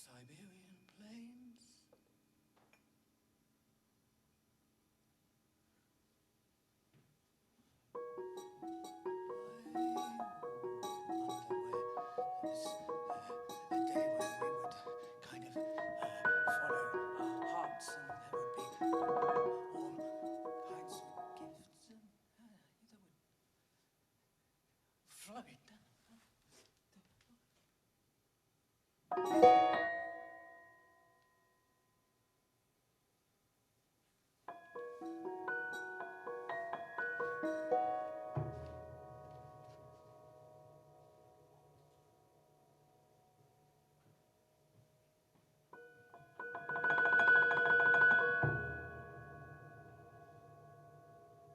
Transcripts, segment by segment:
Siberian plains. A day when we would kind of follow our hearts, and there would be all kinds of gifts, and that would float.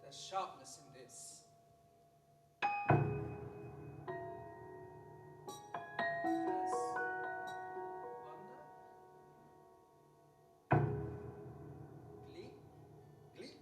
There's sharpness in this. There's wonder. Glee. Glee.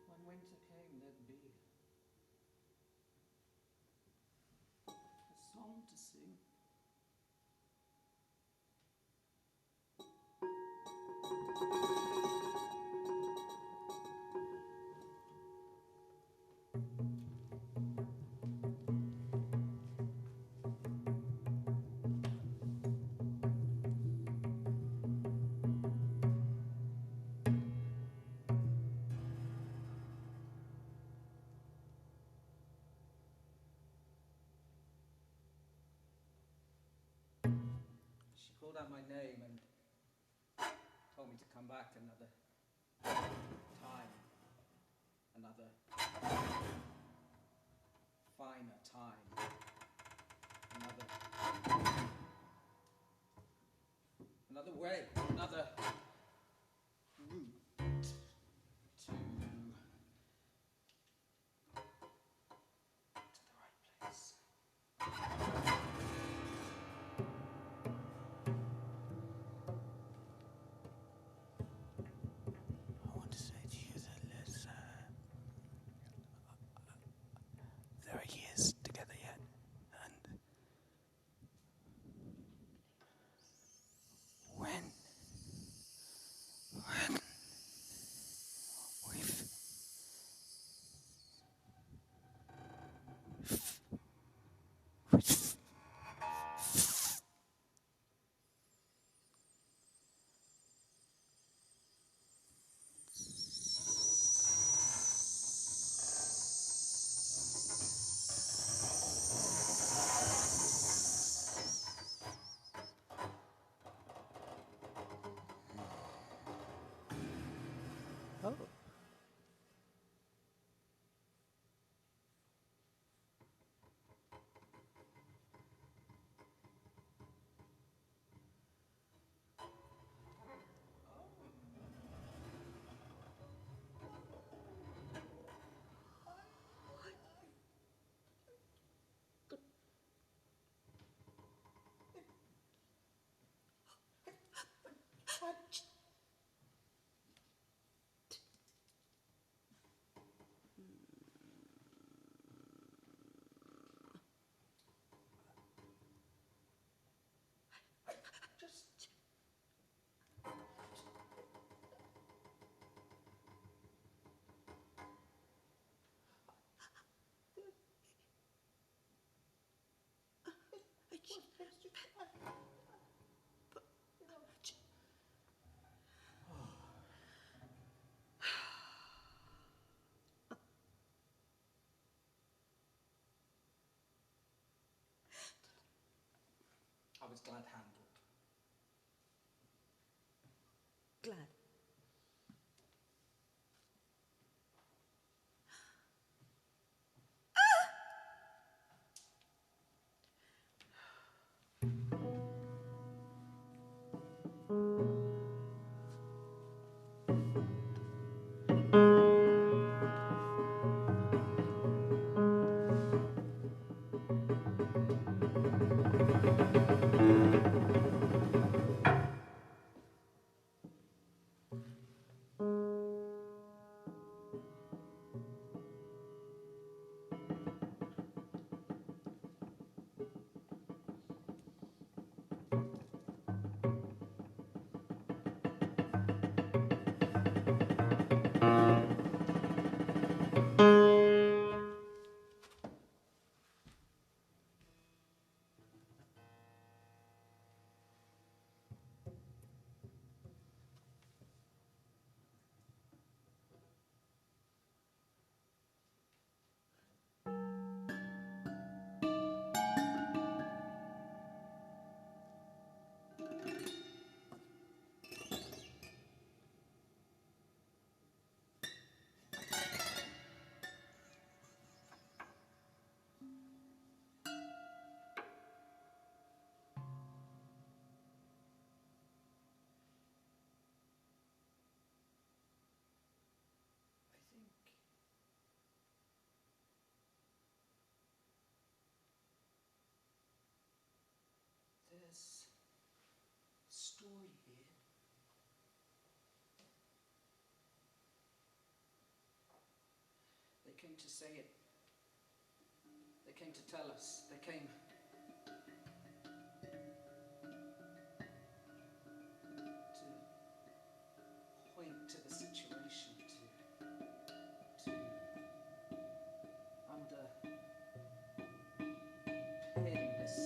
When winter came, there'd be a song to sing. She called out my name and told me to come back another time, another finer time, another way, another route to the right place. I want to say to you that there are years together yet. I was glad handled. Glad. I think there's a story here. They came to say it. They came to tell us. They came to point to the situation, to underpin this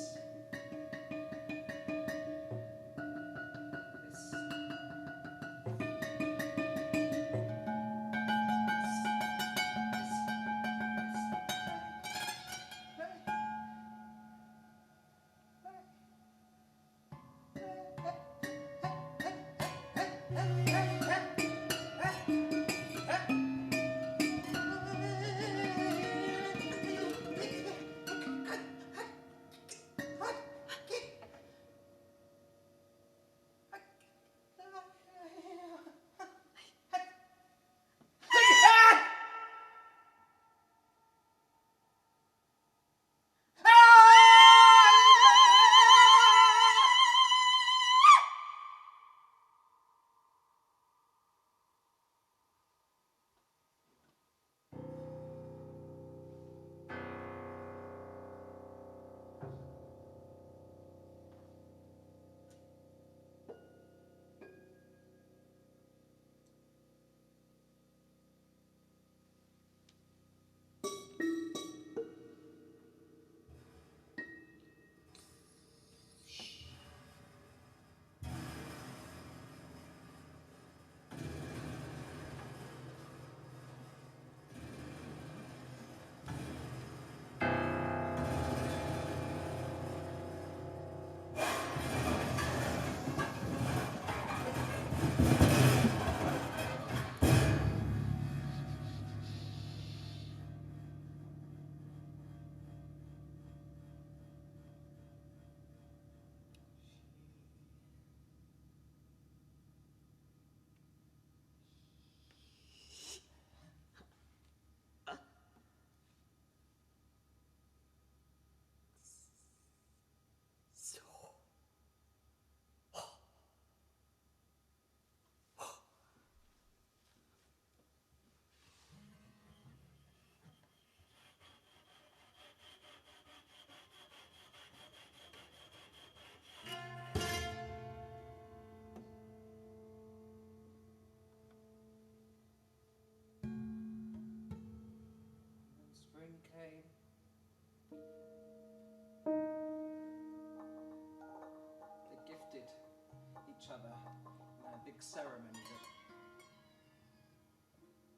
spring came. They gifted each other in a big ceremony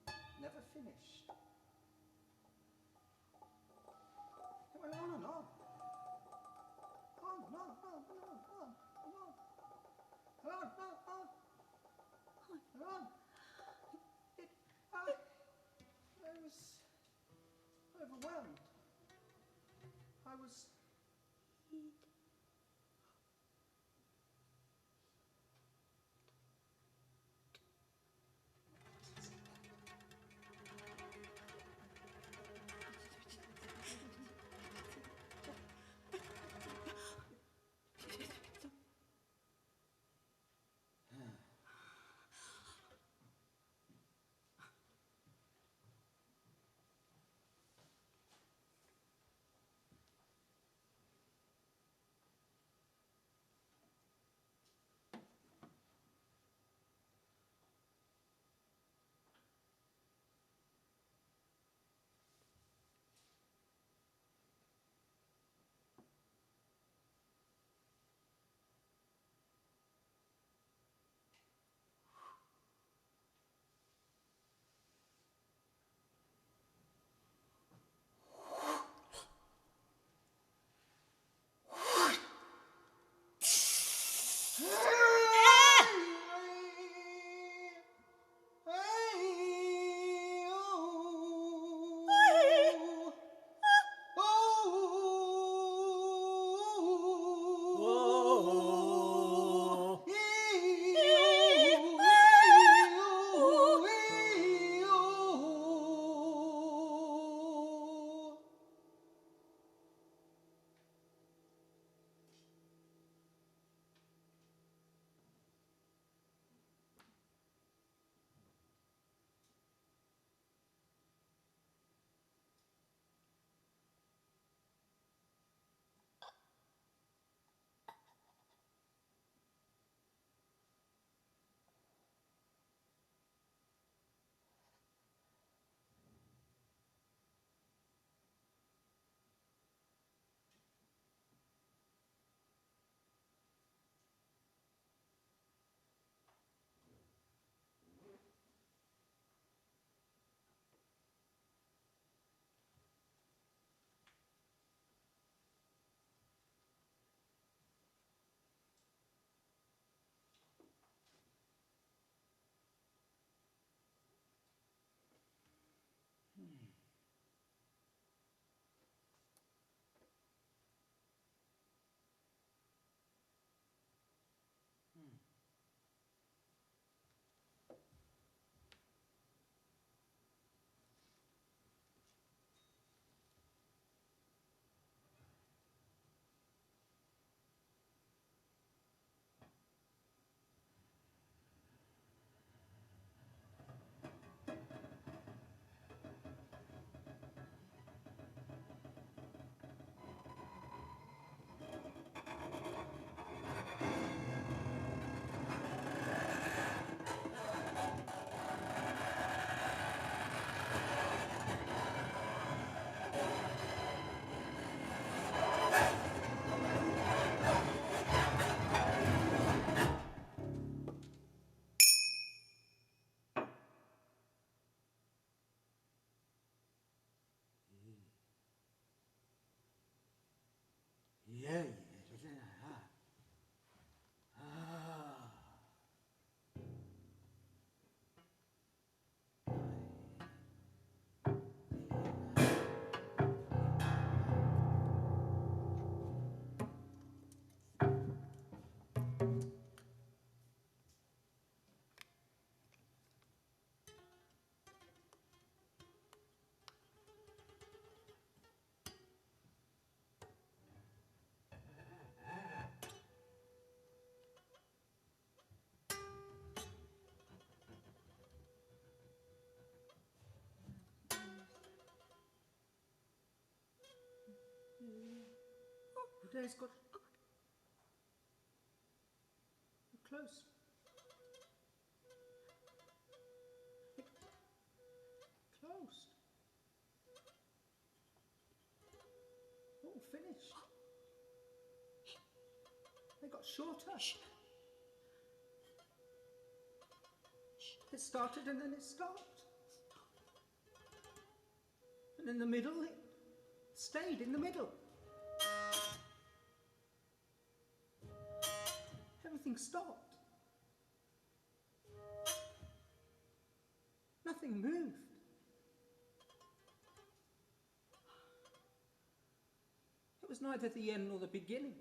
that never finished. It went on and on. On and on and on and on. I was overwhelmed. I was... The day's got close. Closed. All finished. They got shorter. It started and then it stopped. And in the middle, it stayed in the middle. Everything stopped. Nothing moved. It was neither the end nor the beginning.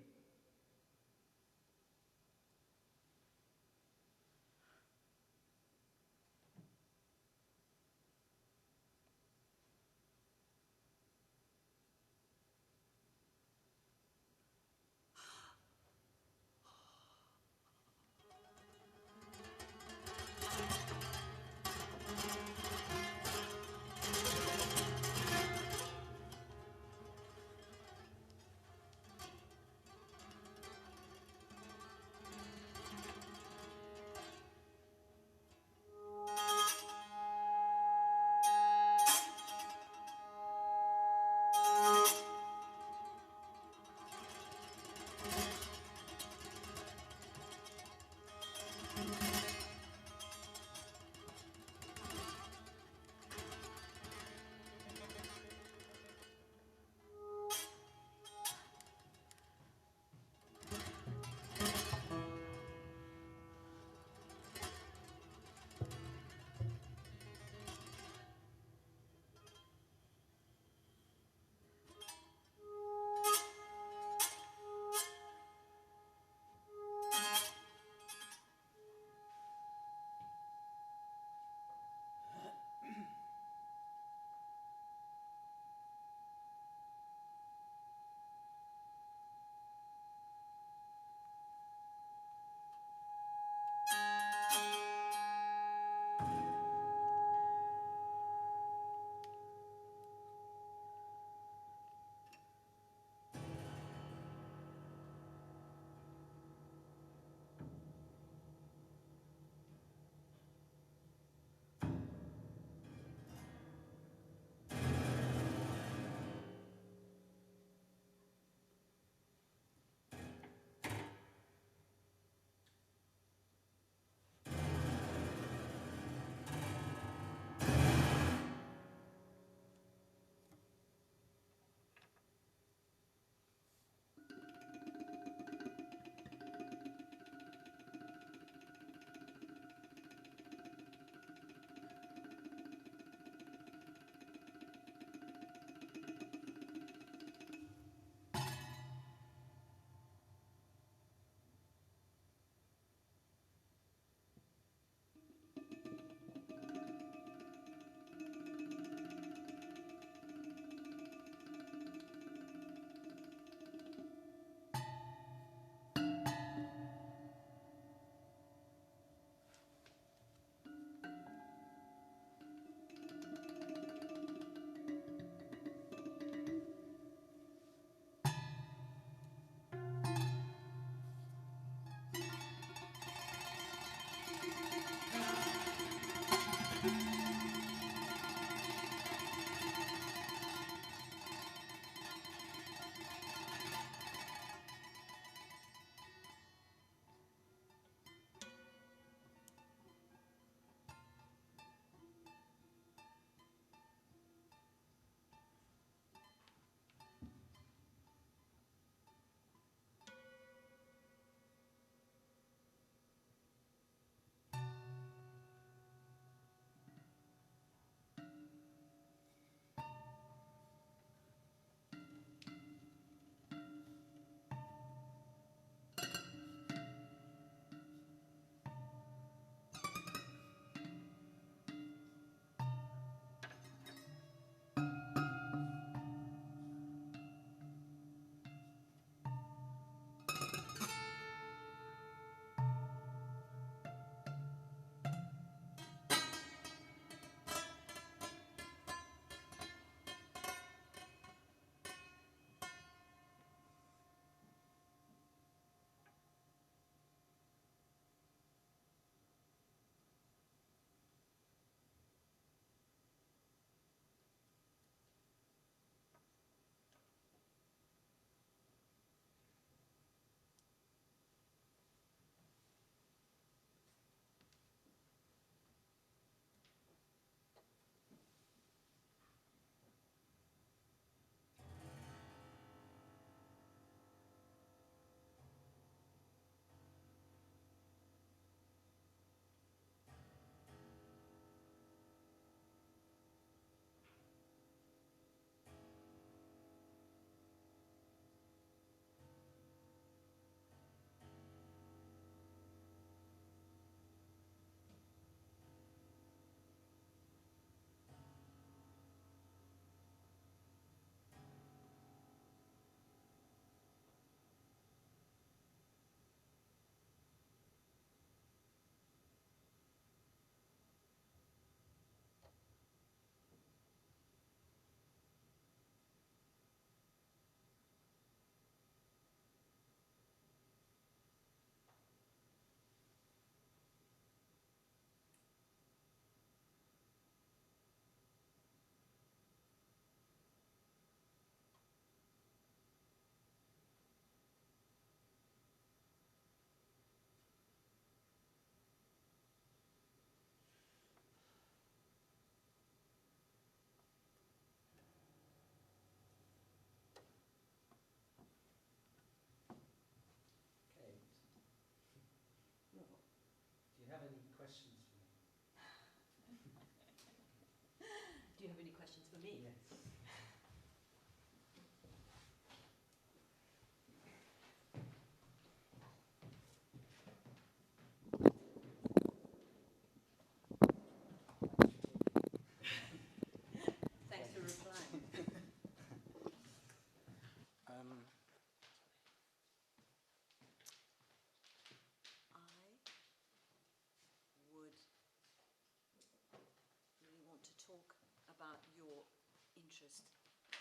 interest,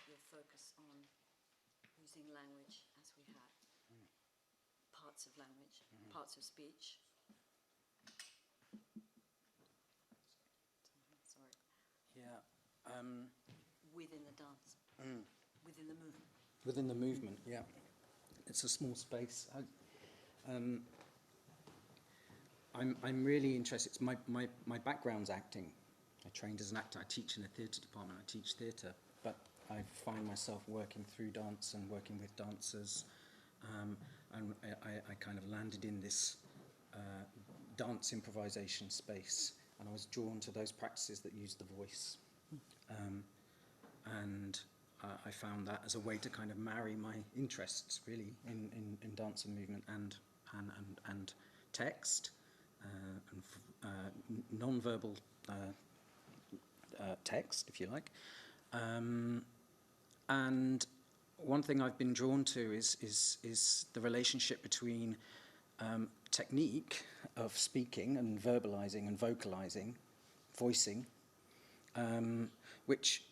your focus on using language as we had, parts of language, parts of speech. Sorry. Yeah. Within the dance, within the movement. Within the movement, yeah. It's a small space. I'm really interested. It's my background's acting. I trained as an actor. I teach in a theatre department. I teach theatre, but I find myself working through dance and working with dancers, and I kind of landed in this dance improvisation space, and I was drawn to those practices that use the voice, and I found that as a way to kind of marry my interests really in dance and movement and text and non-verbal text, if you like. And one thing I've been drawn to is the relationship between technique of speaking and verbalizing and vocalizing, voicing, which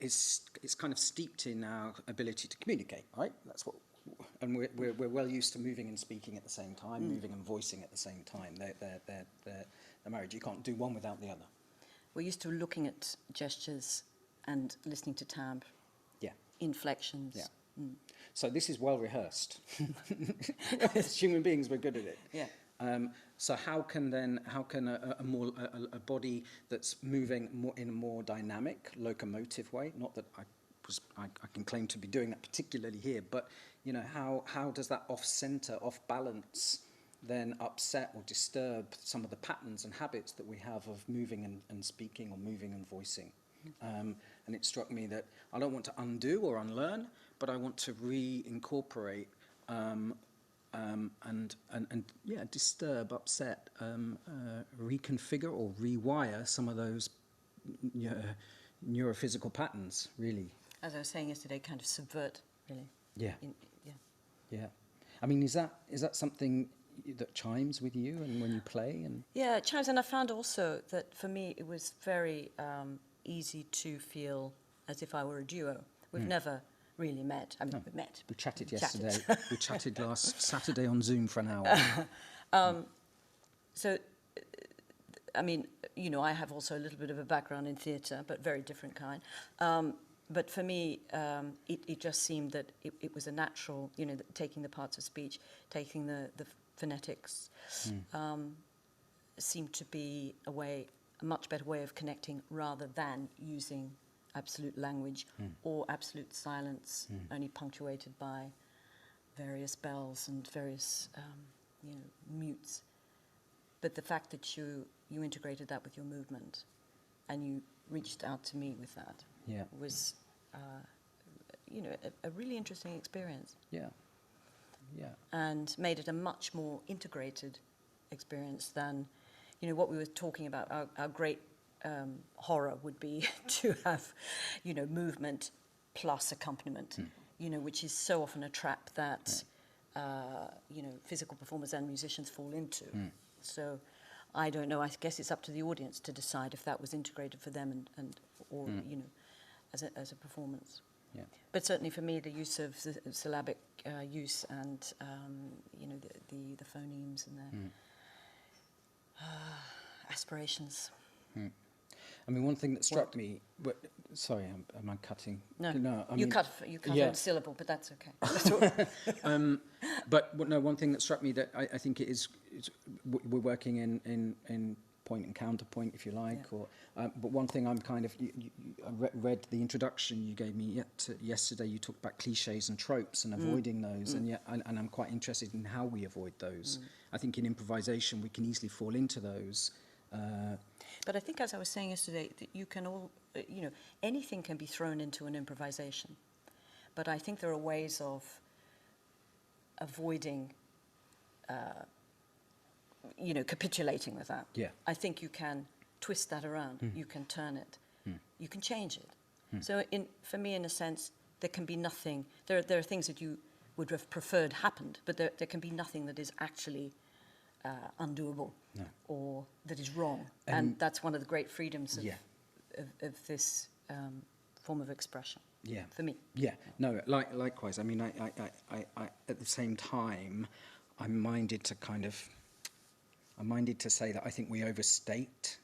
is kind of steeped in our ability to communicate, right? That's what, and we're well used to moving and speaking at the same time, moving and voicing at the same time. They're married. You can't do one without the other. We're used to looking at gestures and listening to tab. Yeah. Inflections. Yeah. So this is well rehearsed. As human beings, we're good at it. Yeah. So how can a body that's moving more in a more dynamic, locomotive way? Not that I can claim to be doing that particularly here, but you know, how does that off center, off balance, then upset or disturb some of the patterns and habits that we have of moving and speaking or moving and voicing? And it struck me that I don't want to undo or unlearn, but I want to reincorporate and disturb, upset, reconfigure or rewire some of those neurophysical patterns, really. As I was saying yesterday, kind of subvert, really. Yeah. Yeah. Yeah. I mean, is that something that chimes with you and when you play? And Yeah, it chimes, and I found also that for me it was very easy to feel as if I were a duo. We've never really met. I mean, we met. We chatted yesterday. We chatted last Saturday on Zoom for an hour. So, I mean, you know, I have also a little bit of a background in theatre, but very different kind. But for me, it just seemed that it was a natural, you know, taking the parts of speech, taking the phonetics, seemed to be a much better way of connecting rather than using absolute language or absolute silence, only punctuated by various bells and various, you know, mutes. But the fact that you integrated that with your movement and you reached out to me with that was, you know, a really interesting experience. Yeah. Yeah. And made it a much more integrated experience than, you know, what we were talking about. Our great horror would be to have, you know, movement plus accompaniment, you know, which is so often a trap that, you know, physical performers and musicians fall into. So I don't know, I guess it's up to the audience to decide if that was integrated for them or you know, as a performance. Yeah. But certainly for me, the use of syllabic use and, you know, the phonemes and the aspirations. I mean, one thing that struck me. Sorry, am I cutting? No, I you mean, cut a syllable, but that's okay. That's all. But no, one thing that struck me that I think we're working in point and counterpoint, if you like. Or but one thing I'm kind of I read the introduction you gave me yesterday. You talked about cliches and tropes and avoiding those, and I'm quite interested in how we avoid those. I think in improvisation we can easily fall into those. But I think, as I was saying yesterday, that you can all, you know, anything can be thrown into an improvisation. But I think there are ways of avoiding, you know, capitulating with that. Yeah. I think you can twist that around. You can turn it. You can change it. So, for me, in a sense, there can be nothing. There are things that you would have preferred happened, but there can be nothing that is actually undoable or that is wrong. And that's one of the great freedoms of this form of expression. Yeah. For me. Yeah. No. Likewise. I mean, I at the same time, I'm minded to say that I think we overstate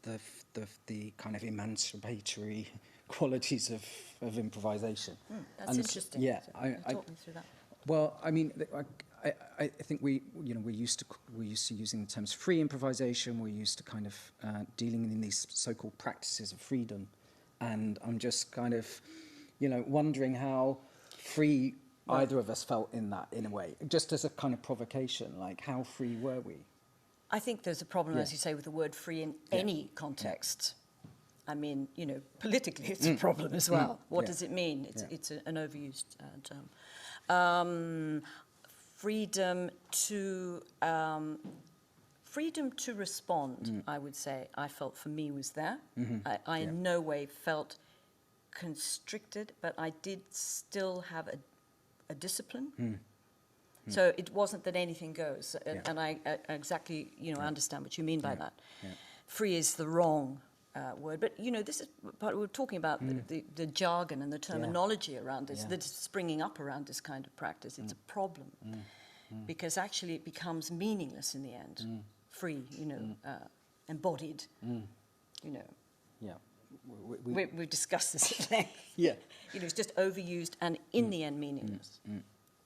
the kind of emancipatory qualities of improvisation. That's And interesting. Yeah. So, talk me through that. Well, I mean, I think we're used to using the terms free improvisation. We're used to kind of dealing in these so-called practices of freedom, and I'm just kind of, wondering how free either of us felt in that, in a way, just as a kind of provocation. Like, how free were we? I think there's a problem, Yeah. as you say, with the word free in any context. I mean, politically it's a problem as well. What Yeah. does it mean? It's an overused term. Freedom to respond, I would say, I felt for me was there. I in no way felt constricted, but I did still have a discipline. So it wasn't that anything goes, and I exactly, understand what you mean by that. Yeah. Free is the wrong word, but this is part we're talking about the jargon and the terminology around this that's springing up around this kind of practice. It's a problem because actually it becomes meaningless in the end. Free, embodied, Yeah. We discussed this at length. Yeah. It's just overused and in the end meaningless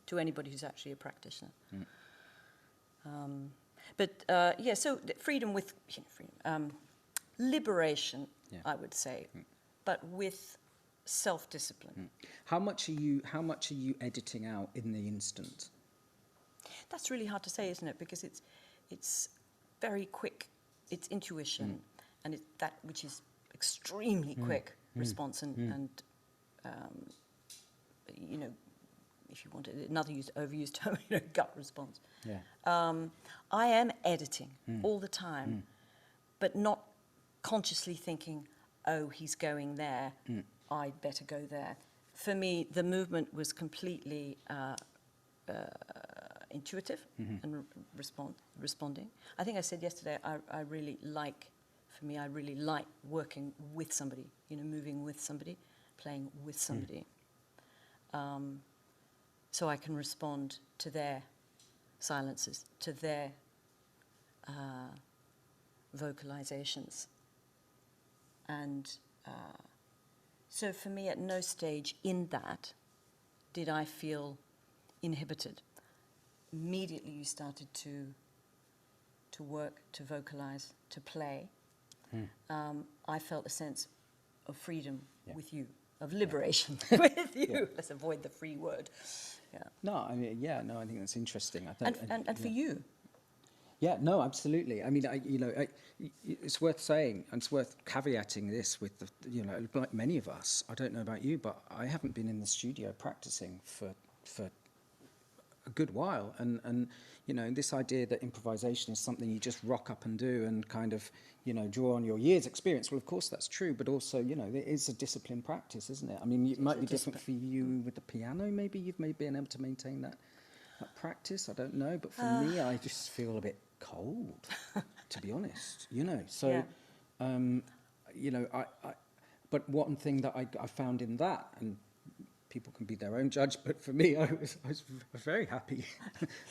to anybody who's actually a practitioner. So freedom with liberation, I would say, but with self-discipline. How much are you editing out in the instant? That's really hard to say, isn't it? Because it's very quick. It's intuition, and it's that which is extremely quick response and if you want another overused term, gut response. Yeah. I am editing all the time, but not consciously thinking, oh, he's going there, I'd better go there. For me, the movement was completely intuitive and responding. I think I said yesterday, I really like working with somebody, moving with somebody, playing with somebody. So I can respond to their silences, to their vocalizations. And so for me, at no stage in that did I feel inhibited. Immediately you started to work, to vocalize, to play. I felt a sense of freedom with you, of liberation with you. Let's avoid the free word. Yeah. No, I mean, I think that's interesting. And for you? Yeah, no, absolutely. I mean, it's worth saying, and it's worth caveating this with, like many of us, I don't know about you, but I haven't been in the studio practicing for a good while. And this idea that improvisation is something you just rock up and do and kind of, draw on your years' experience. Well, of course, that's true, but also, it is a disciplined practice, isn't it? I mean, it might be different for you with the piano, maybe. You've maybe been able to maintain that practice, I don't know. But for me, I just feel a bit cold, to be honest, So, but one thing that I found in that, and people can be their own judge, but for me, I was very happy.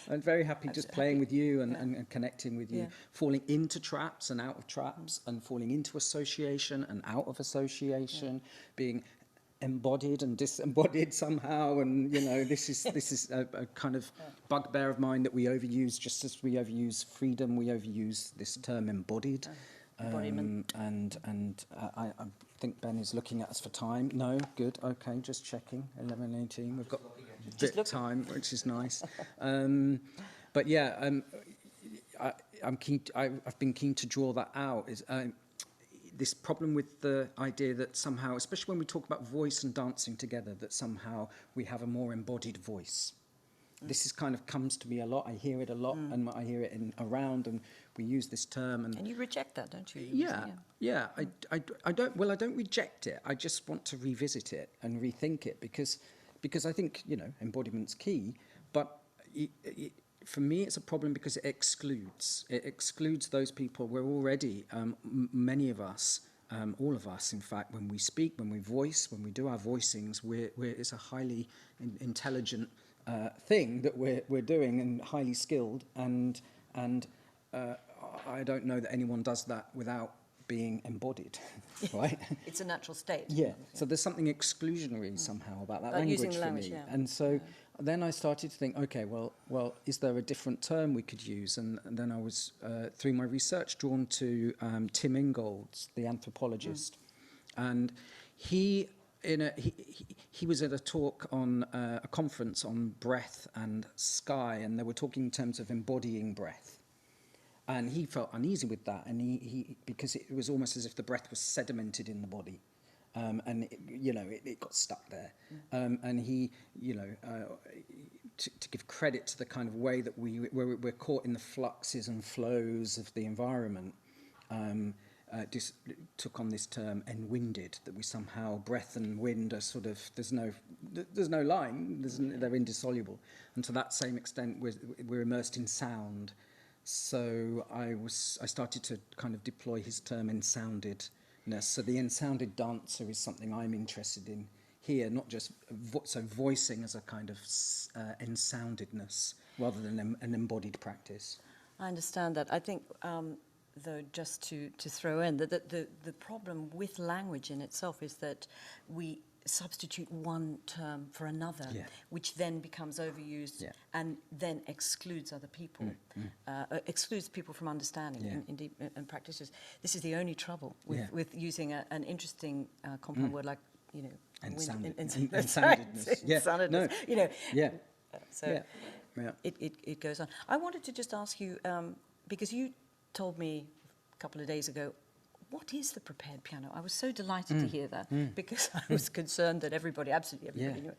I'm very happy just playing with you and connecting with you, falling into traps and out of traps, and falling into association and out of association, being embodied and disembodied somehow, and this is a kind of bugbear of mine that we overuse. Just as we overuse freedom, we overuse this term embodied. Embodiment. And I think Ben is looking at us for time. No, good, okay, just checking. 11:18. We've got a bit of time, which is nice. But yeah, I'm keen. I've been keen to draw that out. Is this problem with the idea that somehow, especially when we talk about voice and dancing together, that somehow we have a more embodied voice. This is kind of comes to me a lot. I hear it a lot, and I hear it around, and we use this term. And you reject that, don't you? Yeah. I don't. Well, I don't reject it. I just want to revisit it and rethink it because I think embodiment's key. But for me, it's a problem because it excludes. It excludes those people. We're already many of us all of us, in fact, when we speak, when we voice, when we do our voicings, it's a highly intelligent thing that we're doing, and highly skilled, and I don't know that anyone does that without being embodied, right? It's a natural state. Yeah. So there's something exclusionary somehow about that language using for language, me. yeah. And so then I started to think, okay, well, is there a different term we could use? And then I was, through my research, drawn to Tim Ingold's, the anthropologist. And he was at a talk on a conference on breath and sky, and they were talking in terms of embodying breath. And he felt uneasy with that, and he because it was almost as if the breath was sedimented in the body, and it got stuck there. And he, to give credit to the kind of way that we're caught in the fluxes and flows of the environment, just took on this term "enwinded," that we somehow, breath and wind are sort of, there's no line, they're indissoluble, and to that same extent we're immersed in sound. So I started to kind of deploy his term ensoundedness. So the ensounded dancer is something I'm interested in here, not just voicing as a kind of ensoundedness rather than an embodied practice. I understand that. I think, though, just to throw in, that the problem with language in itself is that we substitute one term for another, which then becomes overused and then excludes other people, excludes people from understanding and practitioners. This is the only trouble with using an interesting compound word like, Ensoundedness. It goes on. I wanted to just ask you, because you told me a couple of days ago, what is the prepared piano? I was so delighted to hear that, because I was concerned that absolutely everybody knew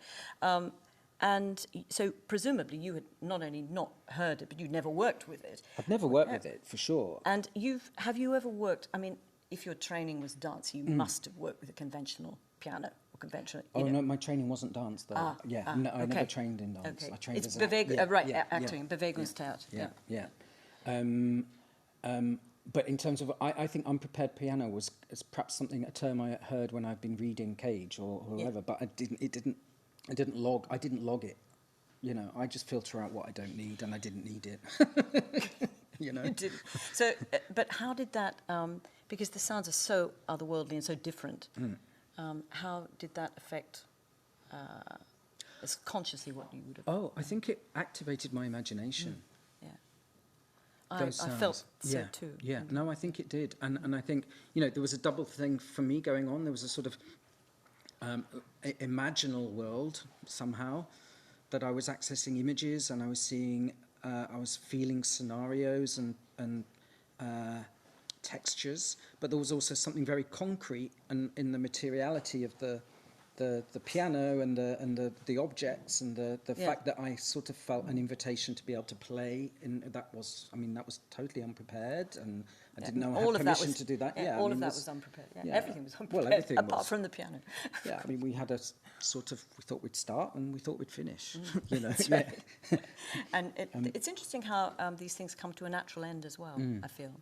it. And so presumably you had not only not heard it, but you'd never worked with it. I've never worked with it, for sure. And have you ever worked, I mean, if your training was dance, you must have worked with a conventional piano or conventional. No, my training wasn't dance, though. I never trained in dance. Okay. I trained it's as acting, Bewegungsteatr. But in terms of, I think unprepared piano was perhaps a term I heard when I've been reading Cage or whoever, but I didn't log it. I just filter out what I don't need, and I didn't need it. You did. So, but how did that? Because the sounds are so otherworldly and so different. How did that affect as consciously what you would have? Oh, I think it activated my imagination. I felt so too. Yeah, no, I think it did. And I think, there was a double thing for me going on. There was a sort of imaginal world, somehow, that I was accessing images, and I was seeing, I was feeling scenarios and textures, but there was also something very concrete and in the materiality of the piano and the objects and the fact that I sort of felt an invitation to be able to play. That was totally unprepared, and I didn't know I had permission to do that. All of that was unprepared. Everything was unprepared, apart from the piano. We had we thought we'd start and we thought we'd finish. That's right. And it's interesting how these things come to a natural end as well, I feel.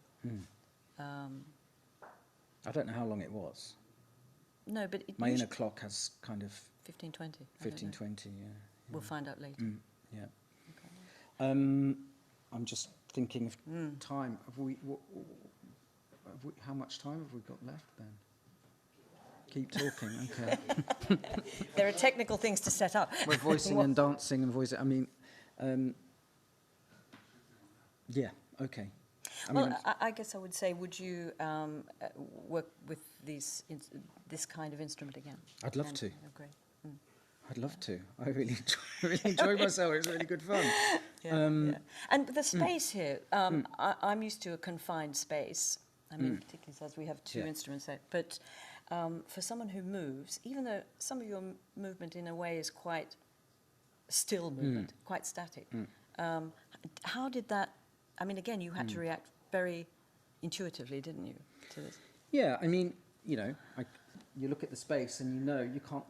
I don't know how long it was. No, but my inner clock has kind of 15-20. 15-20, We'll find out later. Okay. I'm just thinking of time. How much time have we got left then? Keep talking. Okay. There are technical things to set up. We're voicing and dancing and voicing. I mean, okay. I guess I would say, would you work with this kind of instrument again? I'd love to. Oh, great. I'd love to. I really enjoyed myself. It was really good fun. And the space here, I'm used to a confined space. I mean, particularly as we have two instruments there. But for someone who moves, even though some of your movement in a way is quite still movement, quite static, how did that... I mean, again, you had to react very intuitively, didn't you, to this? Yeah, I mean, you look at the space and you can't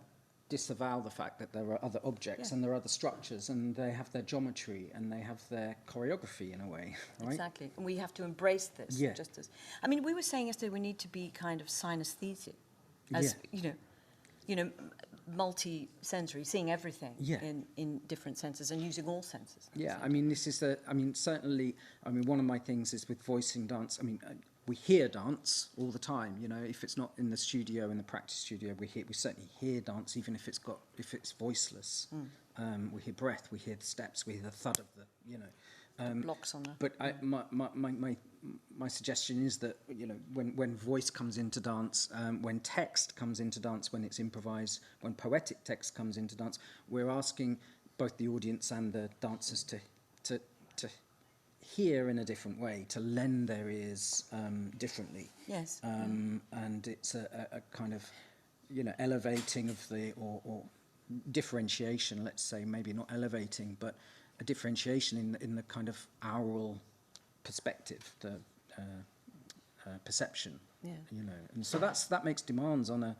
disavow the fact that there are other objects Yeah. and there are other structures and they have their geometry and they have their choreography in a way, right? Exactly. And we have to embrace this. Yeah. Just as, I mean, we were saying yesterday we need to be kind of synesthetic, as you know, multi-sensory, seeing everything Yeah. in different senses and using all senses. Yeah, I mean, certainly, one of my things is with voicing dance, we hear dance all the time, you know, if it's not in the studio, in the practice studio, we certainly hear dance, even if it's voiceless. We hear breath, we hear the steps, we hear the thud of the, you know. Blocks on the... But my suggestion is that, you know, when voice comes into dance, when text comes into dance, when it's improvised, when poetic text comes into dance, we're asking both the audience and the dancers to hear in a different way, to lend their ears differently. Yes. And it's a kind of, you know, elevating of the, or differentiation, let's say, maybe not elevating, but a differentiation in the kind of aural perspective, the perception. Yeah. You know, and so that makes demands on a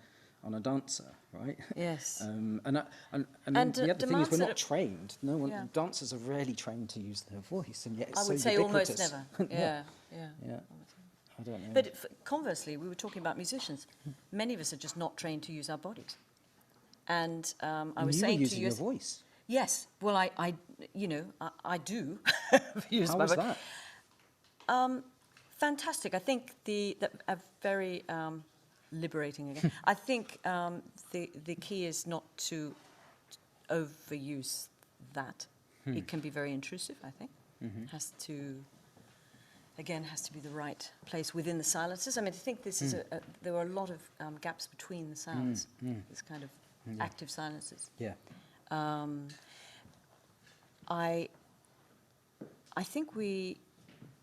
dancer, right? Yes. And the other thing is demands we're that not trained. No one, Yeah. dancers are rarely trained to use their voice, and yet it's I would so say almost ubiquitous. never. Yeah. I don't know. But conversely, we were talking about musicians. Many of us are just not trained to use our bodies. And I was you saying were using to you... your voice. Yes. Well, I do use How my was voice. that? Fantastic. I think that very liberating again. I think the key is not to overuse that. It can be very intrusive, I think. Has to be the right place within the silences. I mean, I think this is there were a lot of gaps between the sounds. This kind of active silences. Yeah. I think we,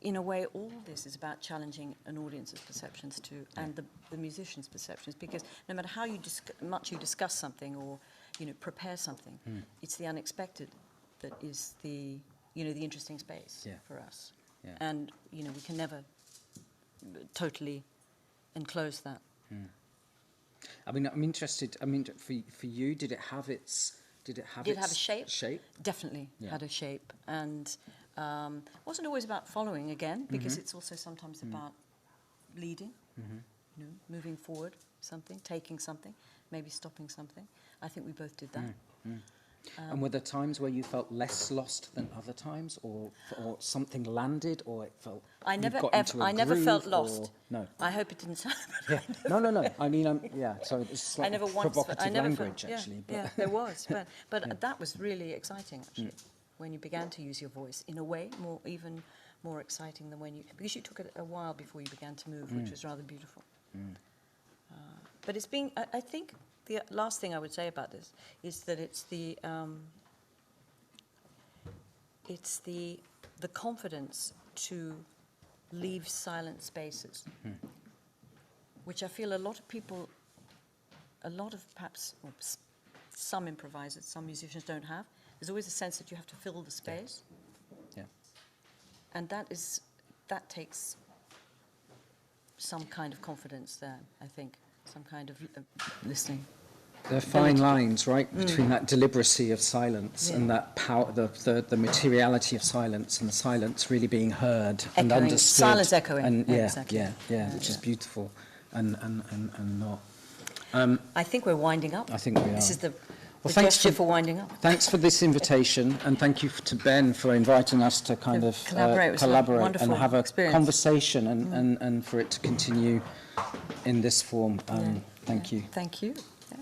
in a way, all this is about challenging an audience's perceptions too, and the musician's perceptions, because no matter how much you discuss something or, you know, prepare something, it's the unexpected that is the interesting space for us. Yeah. And, you know, we can never totally enclose that. I mean, I'm interested. I mean, for you, did it have a shape? Shape? Definitely had a shape, and wasn't always about following again, because it's also sometimes about leading, you know, moving forward something, taking something, maybe stopping something. I think we both did that. And were there times where you felt less lost than other times, or something landed, or it felt I never groove, felt lost. Or, no. I hope it didn't sound. Yeah. No. I mean, so it's slightly provocative language, felt, actually. But Yeah, there was, but that was really exciting, actually, when you began to use your voice in a way even more exciting than because you took it a while before you began to move, which was rather beautiful. But it's being, I think. The last thing I would say about this is that it's the confidence to leave silent spaces, which I feel a lot of perhaps some improvisers, some musicians don't have. There's always a sense that you have to fill the space. Yeah. And that takes some kind of confidence there, I think. Some kind of listening. There are fine lines, right, between that deliberacy of silence and that power, the materiality of silence, and the silence really being heard and understood. Silence echoing. And exactly. Which is beautiful, and not. I think we're winding up. I think we are. This is the thanks gesture for winding up. Thanks for this invitation, and thank you to Ben for inviting us to kind of collaborate and have a conversation, and for it to continue in this form. Thank you. Thank you. Yeah.